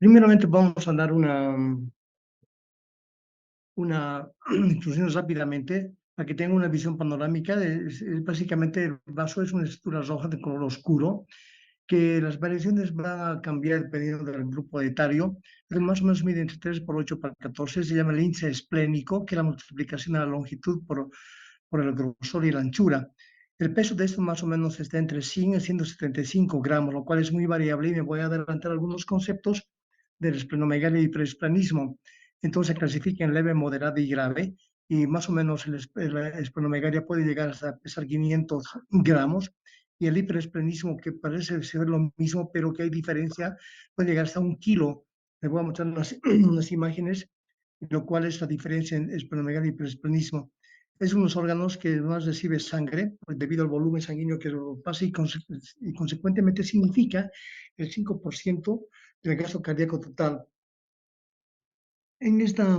Primeramente vamos a dar una introducción rápidamente para que tengan una visión panorámica. Básicamente el vaso es una estructura roja de color oscuro que las variaciones van a cambiar dependiendo del grupo etario, pero más o menos mide entre 3 por 8 por 14, se llama el índice esplénico, que es la multiplicación de la longitud por el grosor y la anchura. El peso de esto más o menos está entre 100 y 175 gramos, lo cual es muy variable y me voy a adelantar algunos conceptos del esplenomegalia y preesplanismo. Entonces se clasifica en leve, moderada y grave, y más o menos la esplenomegalia puede llegar hasta pesar 500 gramos, y el hiperesplenismo, que parece ser lo mismo, pero que hay diferencia, puede llegar hasta 1 kilo. Les voy a mostrar unas imágenes, lo cual es la diferencia en esplenomegalia y hiperesplenismo. Es unos órganos que más recibe sangre, pues, debido al volumen sanguíneo que lo pasa, y consecuentemente significa el 5% del gasto cardíaco total. En esta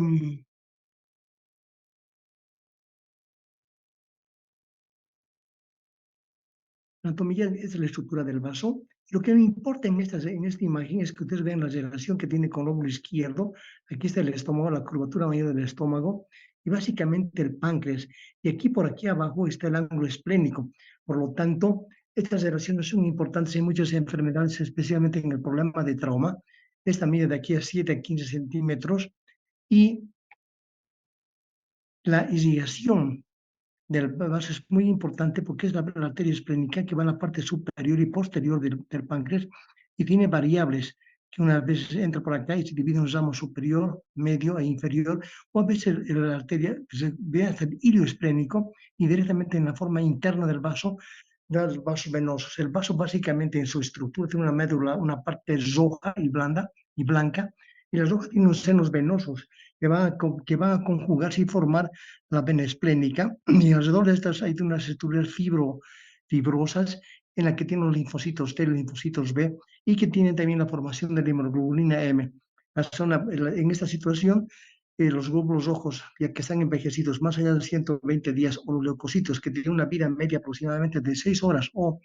anatomía es la estructura del vaso. Lo que me importa en esta imagen es que ustedes vean la relación que tiene con el lóbulo izquierdo. Aquí está el estómago, la curvatura mayor del estómago, y básicamente el páncreas. Y aquí por aquí abajo está el ángulo esplénico. Por lo tanto, estas relaciones son importantes en muchas enfermedades, especialmente en el problema de trauma. Esta mide de aquí a 7 a 15 centímetros, y la irrigación del vaso es muy importante porque es la arteria esplénica que va en la parte superior y posterior del páncreas, y tiene variables que una vez entra por acá y se divide en un ramo superior, medio e inferior, o a veces la arteria se ve hasta el hilio esplénico y directamente en la forma interna del vaso da los vasos venosos. El vaso básicamente en su estructura tiene una médula, una parte roja y blanda y blanca, y las hojas tienen unos senos venosos que van a conjugarse y formar la vena esplénica, y alrededor de estas hay unas estructuras fibrosas en las que tienen los linfocitos T, los linfocitos B, y que tienen también la formación de la hemoglobina M. En esta situación, los glóbulos rojos, ya que están envejecidos más allá de 120 días, o los leucocitos, que tienen una vida media aproximadamente de 6 horas, o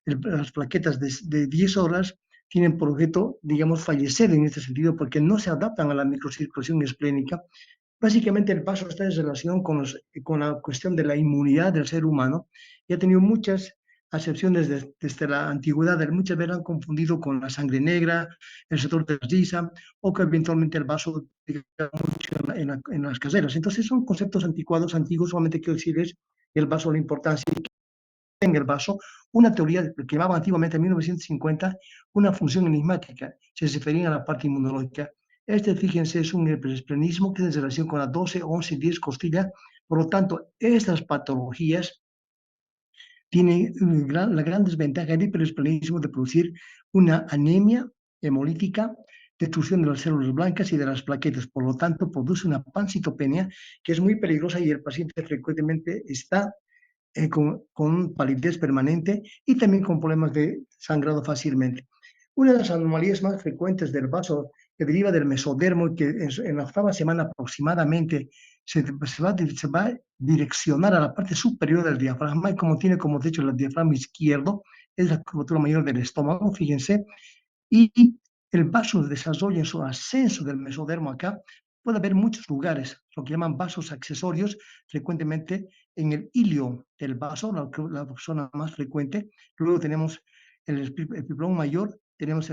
las plaquetas de 10 horas, tienen por objeto, digamos, fallecer en este sentido porque no se adaptan a la microcirculación esplénica. Básicamente el vaso está en relación con la cuestión de la inmunidad del ser humano, y ha tenido muchas acepciones desde la antigüedad. Muchas veces han confundido con la sangre negra, el sector de risa, o que eventualmente el vaso mucho en las caseras. Entonces son conceptos anticuados, antiguos. Solamente quiero decirles el vaso, la importancia en el vaso, una teoría que llamaba antiguamente en 1950 una función enigmática, se refería a la parte inmunológica. Fíjense, es un hiperesplenismo que es en relación con la 12, 11 y 10 costilla. Por lo tanto, estas patologías tienen la gran desventaja del hiperesplenismo de producir una anemia hemolítica, destrucción de las células blancas y de las plaquetas. Por lo tanto, produce una pancitopenia que es muy peligrosa, y el paciente frecuentemente está con palidez permanente y también con problemas de sangrado fácilmente. Una de las anomalías más frecuentes del vaso, que deriva del mesodermo, y que en la octava semana aproximadamente se va a direccionar a la parte superior del diafragma, y como tiene como techo el diafragma izquierdo, es la curvatura mayor del estómago, fíjense, y el vaso desarrolla en su ascenso del mesodermo acá. Puede haber muchos lugares, lo que llaman vasos accesorios, frecuentemente en el hilio del vaso, la zona más frecuente. Luego tenemos el epiplón mayor, tenemos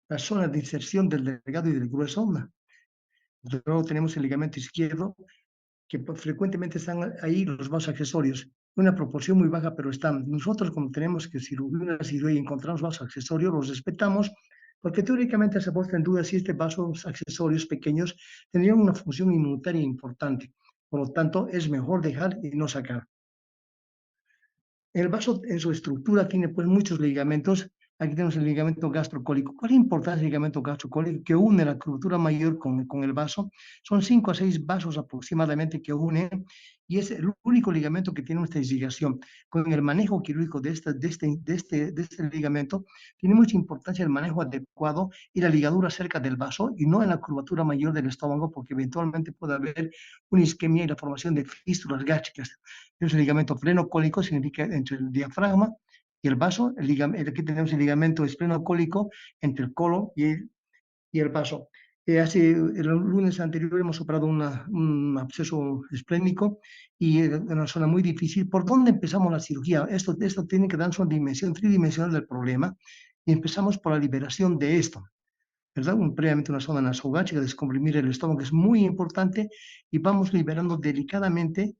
la zona de inserción del delgado y del grueso. Luego tenemos el ligamento izquierdo, que frecuentemente están ahí los vasos accesorios, una proporción muy baja, pero están. Nosotros, como tenemos que una cirugía y encontramos vasos accesorios, los respetamos, porque teóricamente se ha puesto en duda si estos vasos accesorios pequeños tendrían una función inmunitaria importante. Por lo tanto, es mejor dejar y no sacar. El vaso en su estructura tiene pues muchos ligamentos. Aquí tenemos el ligamento gastrocólico. ¿Cuál es la importancia del ligamento gastrocólico que une la curvatura mayor con el vaso? Son 5 a 6 vasos aproximadamente que unen, y es el único ligamento que tiene esta irrigación. Con el manejo quirúrgico de este ligamento, tiene mucha importancia el manejo adecuado y la ligadura cerca del vaso y no en la curvatura mayor del estómago, porque eventualmente puede haber una isquemia y la formación de fístulas gástricas. El ligamento frenocólico significa entre el diafragma y el vaso, aquí tenemos el ligamento esplenocólico entre el colon y el vaso. El lunes anterior hemos operado un absceso esplénico y en una zona muy difícil. ¿Por dónde empezamos la cirugía? Esto tiene que darnos una dimensión tridimensional del problema y empezamos por la liberación de esto. ¿Verdad? Previamente una zona nasogástrica, descomprimir el estómago es muy importante y vamos liberando delicadamente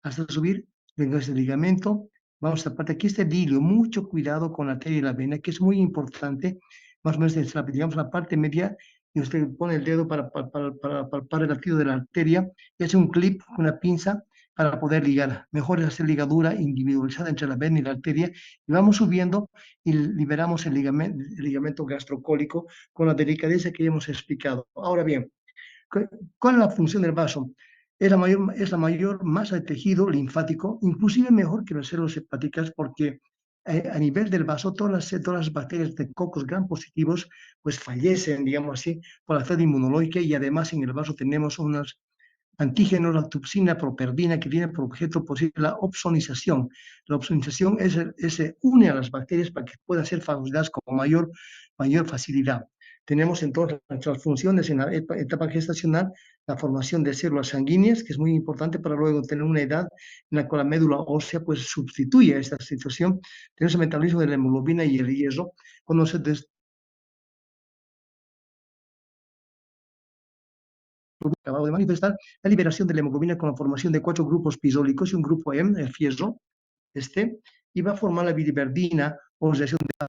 hasta subir el ligamento. Vamos a parte, aquí está el hilio, mucho cuidado con la arteria y la vena, que es muy importante, más o menos digamos, la parte media, y usted pone el dedo para palpar el latido de la arteria y hace un clip con una pinza para poder ligar. Mejor es hacer ligadura individualizada entre la vena y la arteria y vamos subiendo y liberamos el ligamento gastrocólico con la delicadeza que hemos explicado. Ahora bien, ¿cuál es la función del vaso? Es la mayor masa de tejido linfático, inclusive mejor que las células hepáticas, porque a nivel del vaso todas las bacterias de cocos gram positivos pues fallecen, digamos así, por la falta inmunológica y además en el vaso tenemos unos antígenos, la tupsina, properdina, que tiene por objeto posible la opsonización. La opsonización se une a las bacterias para que puedan ser fagocitadas con mayor facilidad. Tenemos entonces nuestras funciones en la etapa gestacional, la formación de células sanguíneas, que es muy importante para luego tener una edad en la cual la médula ósea pues, sustituye a esta situación. Tenemos el metabolismo de la hemoglobina y el hierro. Cuando se acabado de manifestar, la liberación de la hemoglobina con la formación de 4 grupos pisólicos y un grupo M, el fierro, y va a formar la biliverdina o reacción de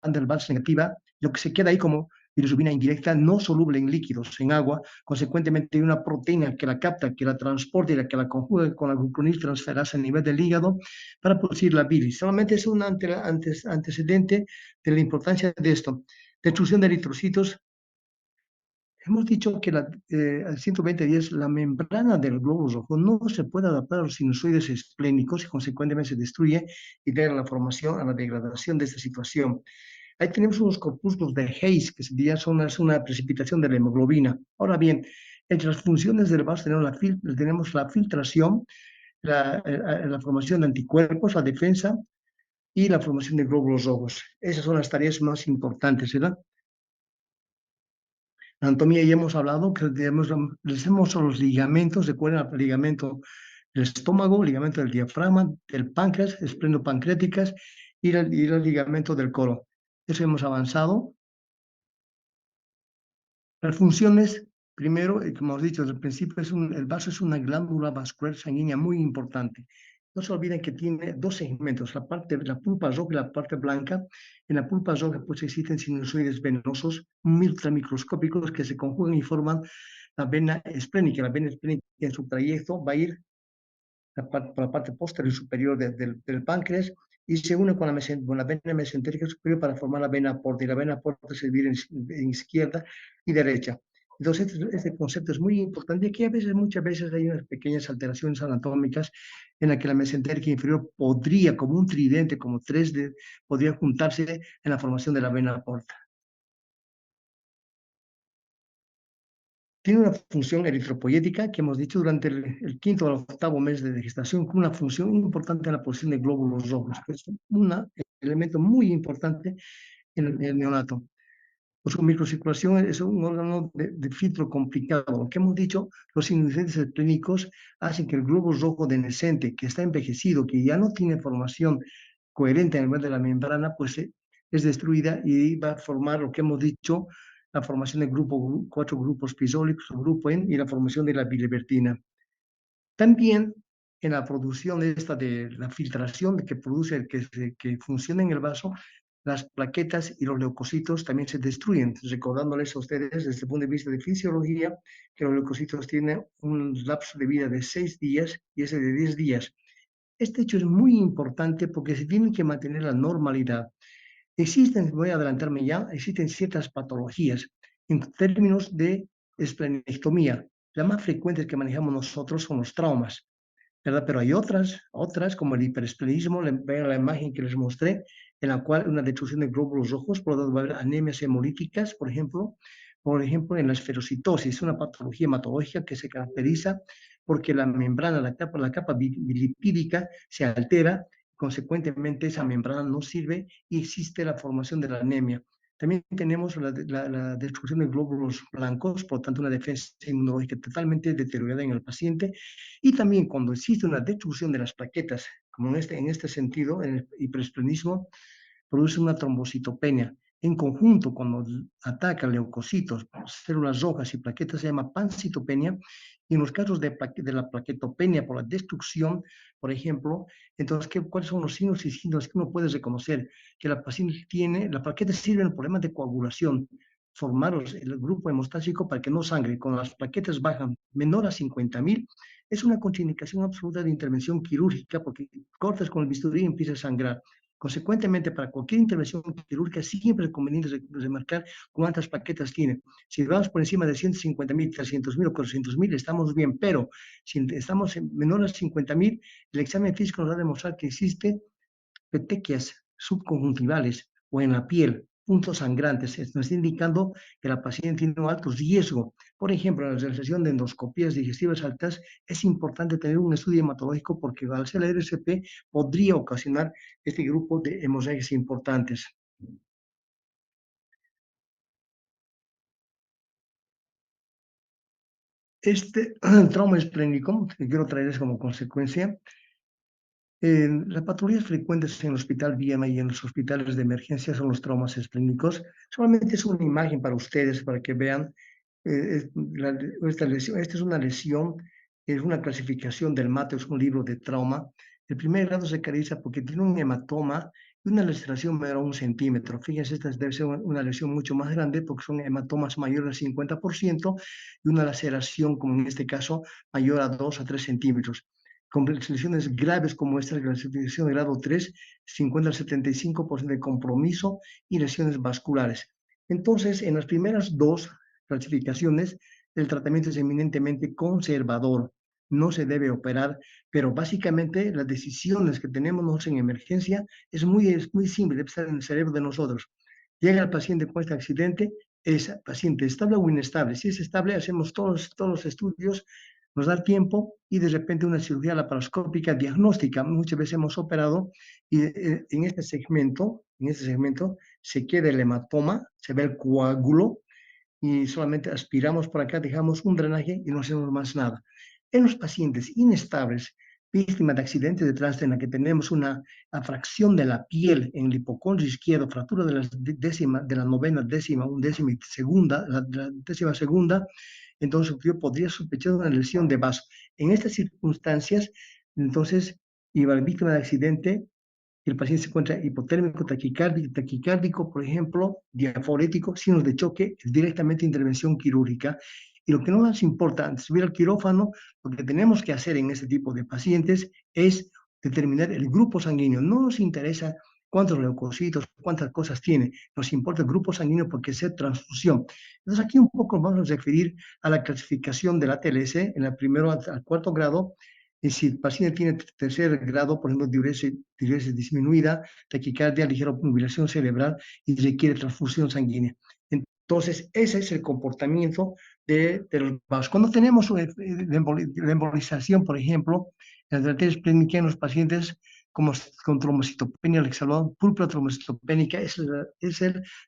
Van der Waals negativa, lo que se queda ahí como bilirrubina indirecta no soluble en líquidos, en agua, consecuentemente hay una proteína que la capta, que la transporta y la que la conjuga con la gluconiltransferasa a nivel del hígado para producir la bilis. Solamente es un antecedente de la importancia de esto. Destrucción de eritrocitos. Hemos dicho que al 120 días la membrana del glóbulo rojo no se puede adaptar a los sinusoides esplénicos y consecuentemente se destruye y da la formación, a la degradación de esta situación. Ahí tenemos unos corpúsculos de Hayes, que es una precipitación de la hemoglobina. Ahora bien, entre las funciones del vaso tenemos la filtración, la formación de anticuerpos, la defensa y la formación de glóbulos rojos. Esas son las tareas más importantes, ¿verdad? Anatomía ya hemos hablado, que tenemos los ligamentos, recuerden el ligamento del estómago, el ligamento del diafragma, del páncreas, esplenopancreáticas y el ligamento del colon. Eso hemos avanzado. Las funciones, primero, como hemos dicho desde el principio, el vaso es una glándula vascular sanguínea muy importante. No se olviden que tiene dos segmentos, la pulpa roja y la parte blanca. En la pulpa roja pues existen sinusoides venosos ultramicroscópicos que se conjugan y forman la vena esplénica. La vena esplénica en su trayecto va a ir por la parte posterior y superior del páncreas y se une con la vena mesentérica superior para formar la vena porta, y la vena porta se divide en izquierda y derecha. Entonces, este concepto es muy importante y aquí muchas veces hay unas pequeñas alteraciones anatómicas en la que la mesentérica inferior podría, como un tridente, como 3D, podría juntarse en la formación de la vena porta. Tiene una función eritropoyética que hemos dicho durante el quinto al octavo mes de gestación, con una función importante en la posición de glóbulos rojos, que es un elemento muy importante en el neonato. Pues su microcirculación es un órgano de filtro complicado. Lo que hemos dicho, los ingredientes clínicos hacen que el globo rojo denescente, que está envejecido, que ya no tiene formación coherente a nivel de la membrana, pues es destruida y va a formar lo que hemos dicho, la formación de 4 grupos pisólicos o grupo N y la formación de la biliverdina. También en la producción de la filtración que produce, que funciona en el vaso, las plaquetas y los leucocitos también se destruyen, recordándoles a ustedes desde el punto de vista de fisiología que los leucocitos tienen un lapso de vida de 6 días y ese de 10 días. Este hecho es muy importante porque se tiene que mantener la normalidad. Voy a adelantarme ya, existen ciertas patologías en términos de esplenectomía. Las más frecuentes que manejamos nosotros son los traumas, ¿verdad? Pero hay otras como el hiperesplenismo, vean la imagen que les mostré, en la cual una destrucción de glóbulos rojos, por lo tanto va a haber anemias hemolíticas, por ejemplo, en la esferocitosis, una patología hematológica que se caracteriza porque la membrana, la capa lipídica se altera, consecuentemente esa membrana no sirve y existe la formación de la anemia. También tenemos la destrucción de glóbulos blancos, por tanto una defensa inmunológica totalmente deteriorada en el paciente. Y también cuando existe una destrucción de las plaquetas, como en este sentido, en el hiperesplenismo, produce una trombocitopenia. En conjunto, cuando ataca leucocitos, células rojas y plaquetas, se llama pancitopenia. Y en los casos de la plaquetopenia por la destrucción, por ejemplo, entonces, ¿cuáles son los signos y síntomas que uno puede reconocer? Que la paciente tiene, la plaqueta sirve en problemas de coagulación, formar el grupo hemostásico para que no sangre. Cuando las plaquetas bajan menor a 50.000, es una contraindicación absoluta de intervención quirúrgica porque cortas con el bisturí y empieza a sangrar. Consecuentemente, para cualquier intervención quirúrgica siempre es conveniente remarcar cuántas plaquetas tiene. Si vamos por encima de 150.000, 300.000 o 400.000, estamos bien, pero si estamos en menor a 50.000, el examen físico nos va a demostrar que existe petequias subconjuntivales o en la piel, puntos sangrantes. Esto nos está indicando que la paciente tiene un alto riesgo. Por ejemplo, en la realización de endoscopías digestivas altas es importante tener un estudio hematológico porque al ser la RCP podría ocasionar este grupo de hemorragias importantes. Este trauma esplénico que quiero traerles como consecuencia. Las patologías frecuentes en el Hospital Viena y en los hospitales de emergencia son los traumas esplénicos. Solamente es una imagen para ustedes, para que vean. Esta lesión, esta es una lesión, es una clasificación del MATO, es un libro de trauma. El primer grado se caracteriza porque tiene un hematoma y una laceración mayor a 1 centímetro. Fíjense, esta debe ser una lesión mucho más grande porque son hematomas mayores al 50% y una laceración, como en este caso, mayor a 2 a 3 centímetros. Con lesiones graves como esta clasificación de grado 3, 50 al 75% de compromiso y lesiones vasculares. Entonces, en las primeras dos clasificaciones, el tratamiento es eminentemente conservador, no se debe operar, pero básicamente las decisiones que tenemos nosotros en emergencia es muy simple, debe estar en el cerebro de nosotros. Llega el paciente con este accidente, es paciente estable o inestable. Si es estable, hacemos todos los estudios, nos da tiempo y de repente una cirugía laparoscópica diagnóstica. Muchas veces hemos operado y en este segmento se queda el hematoma, se ve el coágulo y solamente aspiramos por acá, dejamos un drenaje y no hacemos más nada. En los pacientes inestables, víctimas de accidentes de tránsito en la que tenemos una fracción de la piel en el hipocondrio izquierdo, fractura de la novena décima, undécima y segunda, la décima segunda, entonces yo podría sospechar una lesión de vaso. En estas circunstancias, entonces, iba la víctima de accidente, el paciente se encuentra hipotérmico, taquicárdico, por ejemplo, diaforético, signos de choque, es directamente intervención quirúrgica. Y lo que no nos importa, antes de subir al quirófano, lo que tenemos que hacer en este tipo de pacientes es determinar el grupo sanguíneo. No nos interesa cuántos leucocitos, cuántas cosas tiene, nos importa el grupo sanguíneo porque es transfusión. Entonces aquí un poco vamos a referir a la clasificación de la TLS en el primero al cuarto grado. Y si el paciente tiene tercer grado, por ejemplo, diuresis disminuida, taquicardia, ligera obnubilación cerebral y requiere transfusión sanguínea. Entonces, ese es el comportamiento de los vasos. Cuando tenemos la embolización, por ejemplo, en la arteria esplénica en los pacientes como con trombocitopenia, el exhalado, púrpura trombocitopénica, es la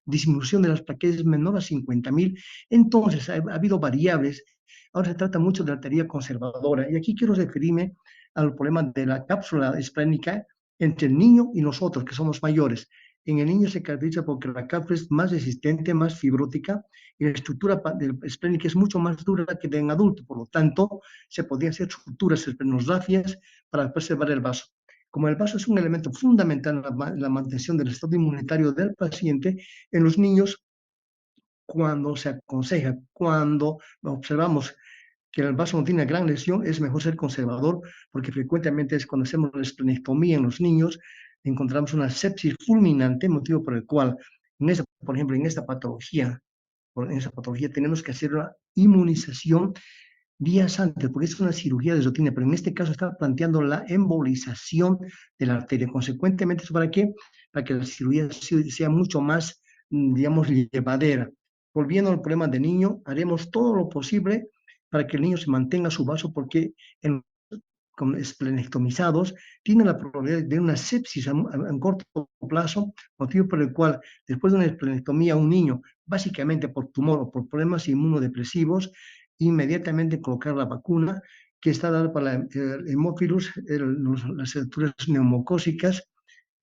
disminución de las plaquetas menor a 50.000. Entonces, ha habido variables. Ahora se trata mucho de la arteria conservadora y aquí quiero referirme al problema de la cápsula esplénica entre el niño y nosotros, que somos mayores. En el niño se caracteriza porque la cápsula es más resistente, más fibrótica y la estructura esplénica es mucho más dura que en adulto. Por lo tanto, se podrían hacer estructuras esplenografias para preservar el vaso. Como el vaso es un elemento fundamental en la mantención del estado inmunitario del paciente, en los niños, cuando se aconseja, cuando observamos que el vaso no tiene una gran lesión, es mejor ser conservador, porque frecuentemente es cuando hacemos la esplenectomía en los niños, encontramos una sepsis fulminante, motivo por el cual, por ejemplo, en esta patología, tenemos que hacer una inmunización días antes, porque es una cirugía de rutina, pero en este caso está planteando la embolización de la arteria. Consecuentemente, ¿eso para qué? Para que la cirugía sea mucho más, digamos, llevadera. Volviendo al problema del niño, haremos todo lo posible para que el niño se mantenga su vaso, porque esplenectomizados tienen la probabilidad de una sepsis a corto plazo, motivo por el cual después de una esplenectomía un niño, básicamente por tumor o por problemas inmunodepresivos, inmediatamente colocar la vacuna que está dada para el hemófilus, las estructuras neumocócicas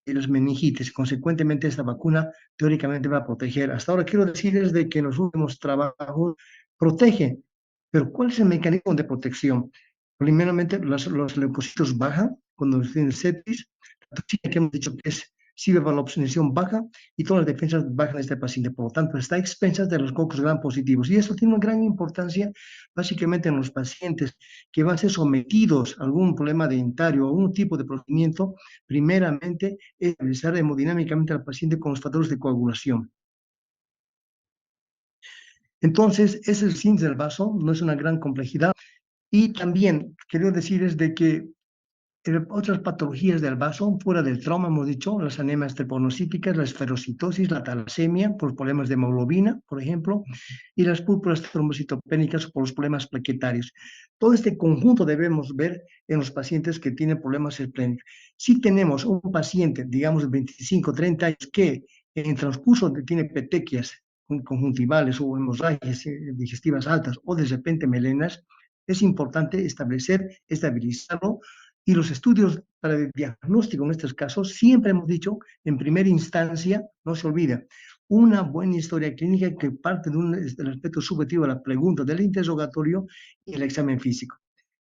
y las meningitis. Consecuentemente, esta vacuna teóricamente va a proteger. Hasta ahora quiero decirles de que en los últimos trabajos protege, pero ¿cuál es el mecanismo de protección? Primeramente, los leucocitos bajan cuando tienen sepsis, la toxina que hemos dicho que es cibervalopsinación baja y todas las defensas bajan de este paciente. Por lo tanto, está a expensas de los cocos gram positivos. Y eso tiene una gran importancia básicamente en los pacientes que van a ser sometidos a algún problema dentario o algún tipo de procedimiento. Primeramente, es analizar hemodinámicamente al paciente con los factores de coagulación. Entonces, ese es el síntoma del vaso, no es una gran complejidad. Y también quiero decirles de que otras patologías del vaso, fuera del trauma, hemos dicho, las anemias treponocíticas, la esferocitosis, la talasemia, por problemas de hemoglobina, por ejemplo, y las púrpuras trombocitopénicas por los problemas plaquetarios. Todo este conjunto debemos ver en los pacientes que tienen problemas esplénicos. Si tenemos un paciente, digamos, de 25, 30 años, que en el transcurso tiene petequias conjuntivales o hemorragias digestivas altas o de repente melenas, es importante establecer, estabilizarlo, y los estudios para el diagnóstico en estos casos, siempre hemos dicho, en primera instancia, no se olvida, una buena historia clínica que parte del aspecto subjetivo de la pregunta del interrogatorio y el examen físico.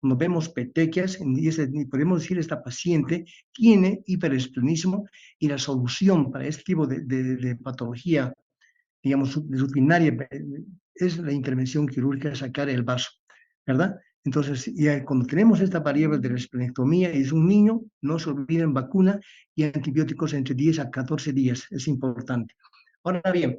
Cuando vemos petequias, y podemos decir esta paciente tiene hiperesplenismo y la solución para este tipo de patología, digamos, rutinaria, es la intervención quirúrgica, sacar el vaso, ¿verdad? Entonces, ya cuando tenemos esta variable de la esplenectomía y es un niño, no se olviden vacuna y antibióticos entre 10 a 14 días, es importante. Ahora bien,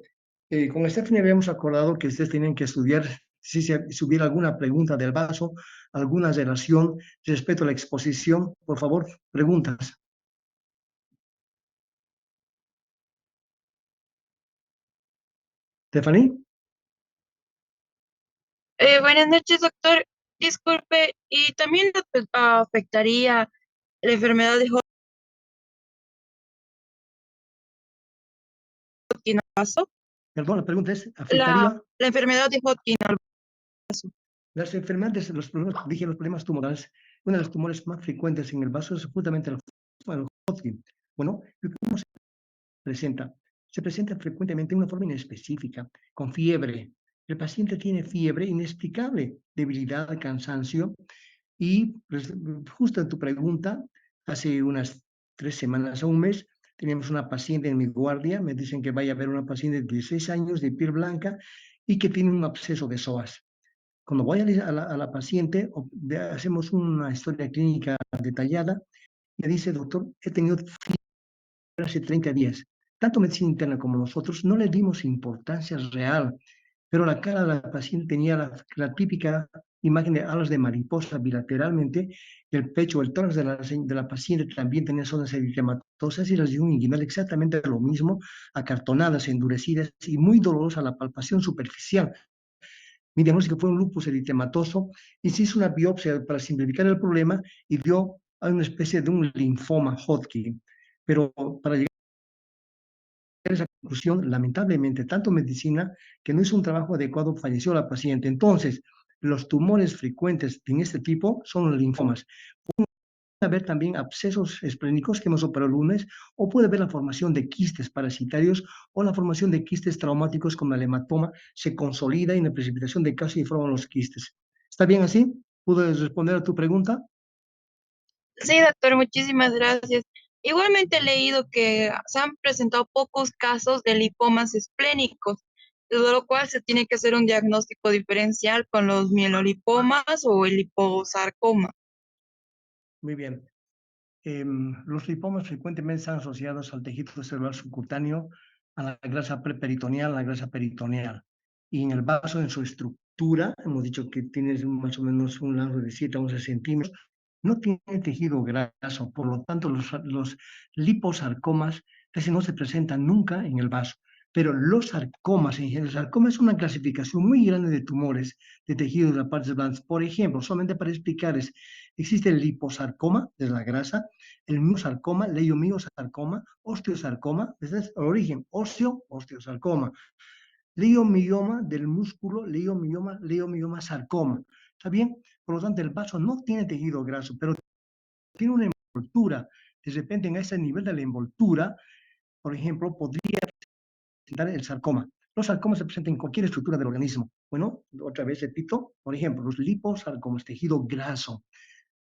con Stephanie habíamos acordado que ustedes tenían que estudiar si hubiera alguna pregunta del vaso, alguna relación respecto a la exposición. Por favor, preguntas. Stephanie. Buenas noches, doctor. Disculpe, ¿y también afectaría la enfermedad de Hodgkin al vaso? Perdón, la pregunta es, La, ¿afectaría? la enfermedad de Hodgkin al vaso. Las enfermedades, los problemas tumorales, uno de los tumores más frecuentes en el vaso es justamente el Hodgkin. Bueno, ¿cómo se presenta? Se presenta frecuentemente de una forma inespecífica, con fiebre. El paciente tiene fiebre inexplicable, debilidad, cansancio, y pues, justo en tu pregunta, hace unas 3 semanas o un mes, teníamos una paciente en mi guardia, me dicen que vaya a ver una paciente de 16 años, de piel blanca, y que tiene un absceso de psoas. Cuando voy a la paciente, hacemos una historia clínica detallada y me dice, doctor, he tenido fiebre hace 30 días. Tanto medicina interna como nosotros no le dimos importancia real, pero la cara de la paciente tenía la típica imagen de alas de mariposa bilateralmente, y el pecho, el tórax de la paciente también tenía zonas eritematosas y las dio inguinal exactamente lo mismo, acartonadas, endurecidas y muy dolorosas a la palpación superficial. Mi diagnóstico fue un lupus eritematoso y se hizo una biopsia para simplificar el problema y dio a una especie de un linfoma Hodgkin. Pero para llegar a esa conclusión, lamentablemente, tanto medicina que no hizo un trabajo adecuado, falleció la paciente. Entonces, los tumores frecuentes en este tipo son los linfomas. Puede haber también abscesos esplénicos que hemos operado el lunes, o puede haber la formación de quistes parasitarios o la formación de quistes traumáticos como el hematoma se consolida y en la precipitación de casos y forman los quistes. ¿Está bien así? ¿Puedes responder a tu pregunta? Sí, doctor, muchísimas gracias. Igualmente he leído que se han presentado pocos casos de lipomas esplénicos, de lo cual se tiene que hacer un diagnóstico diferencial con los mielolipomas o el liposarcoma. Muy bien. Los lipomas frecuentemente están asociados al tejido celular subcutáneo, a la grasa preperitoneal, a la grasa peritoneal. Y en el vaso, en su estructura, hemos dicho que tiene más o menos un largo de 7 a 11 centímetros, no tiene tejido graso, por lo tanto los liposarcomas casi no se presentan nunca en el vaso. Pero los sarcomas en general, el sarcoma es una clasificación muy grande de tumores de tejidos de las partes blandas. Por ejemplo, solamente para explicarles, existe el liposarcoma, de la grasa, el miosarcoma, leiomiosarcoma, osteosarcoma, ese es el origen, osteosarcoma, leiomioma del músculo, leiomioma sarcoma. ¿Está bien? Por lo tanto, el vaso no tiene tejido graso, pero tiene una envoltura. De repente, en ese nivel de la envoltura, por ejemplo, podría presentar el sarcoma. Los sarcomas se presentan en cualquier estructura del organismo. Bueno, otra vez repito, por ejemplo, los liposarcomas, tejido graso,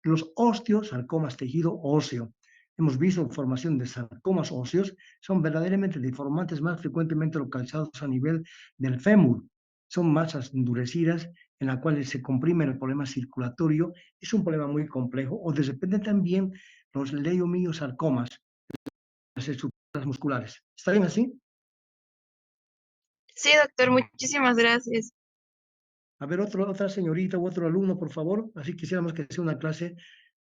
los osteosarcomas, tejido óseo. Hemos visto formación de sarcomas óseos, son verdaderamente deformantes más frecuentemente localizados a nivel del fémur. Son masas endurecidas en las cuales se comprime el problema circulatorio. Es un problema muy complejo. O de repente también los leiomiosarcomas, las estructuras musculares. ¿Está bien así? Sí, doctor, muchísimas gracias. A ver, otra señorita u otro alumno, por favor. Así quisiéramos que sea una clase.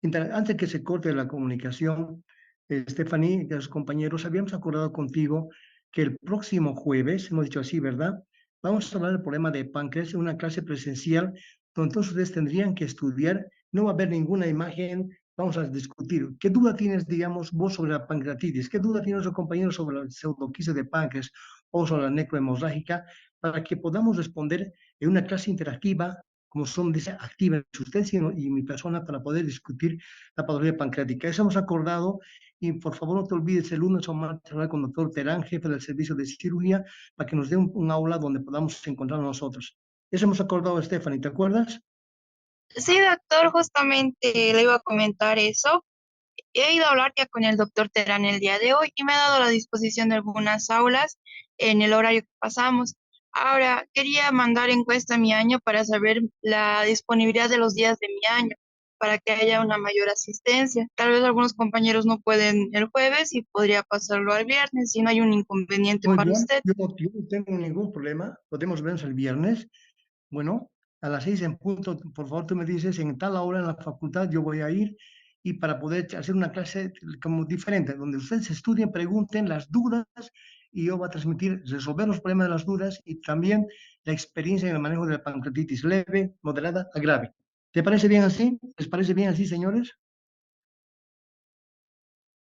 Antes que se corte la comunicación, Stephanie, y los compañeros, habíamos acordado contigo que el próximo jueves, hemos dicho así, ¿verdad? Vamos a hablar del problema de páncreas en una clase presencial, donde todos ustedes tendrían que estudiar. No va a haber ninguna imagen. Vamos a discutir. ¿Qué duda tienes, digamos, vos sobre la pancreatitis? ¿Qué duda tienen los compañeros sobre la pseudoquise de páncreas o sobre la necrohemorrágica? Para que podamos responder en una clase interactiva, como son, dice, activa, su usted y mi persona, para poder discutir la patología pancreática. Eso hemos acordado y por favor no te olvides el lunes o martes hablar con el doctor Terán, jefe del servicio de cirugía, para que nos dé un aula donde podamos encontrar nosotros. Eso hemos acordado, Stephanie, ¿te acuerdas? Sí, doctor, justamente le iba a comentar eso. He ido a hablar ya con el doctor Terán el día de hoy y me ha dado la disposición de algunas aulas en el horario que pasamos. Ahora, quería mandar encuesta a mi año para saber la disponibilidad de los días de mi año, para que haya una mayor asistencia. Tal vez algunos compañeros no pueden el jueves y podría pasarlo al viernes si no hay un inconveniente Muy para bien, usted. yo no tengo ningún problema, podemos vernos el viernes. Bueno, a las 6 en punto, por favor, tú me dices en tal hora en la facultad yo voy a ir y para poder hacer una clase como diferente, donde ustedes estudien, pregunten las dudas y yo voy a transmitir, resolver los problemas de las dudas y también la experiencia en el manejo de la pancreatitis leve, moderada a grave. ¿Te parece bien así? ¿Les parece bien así, señores?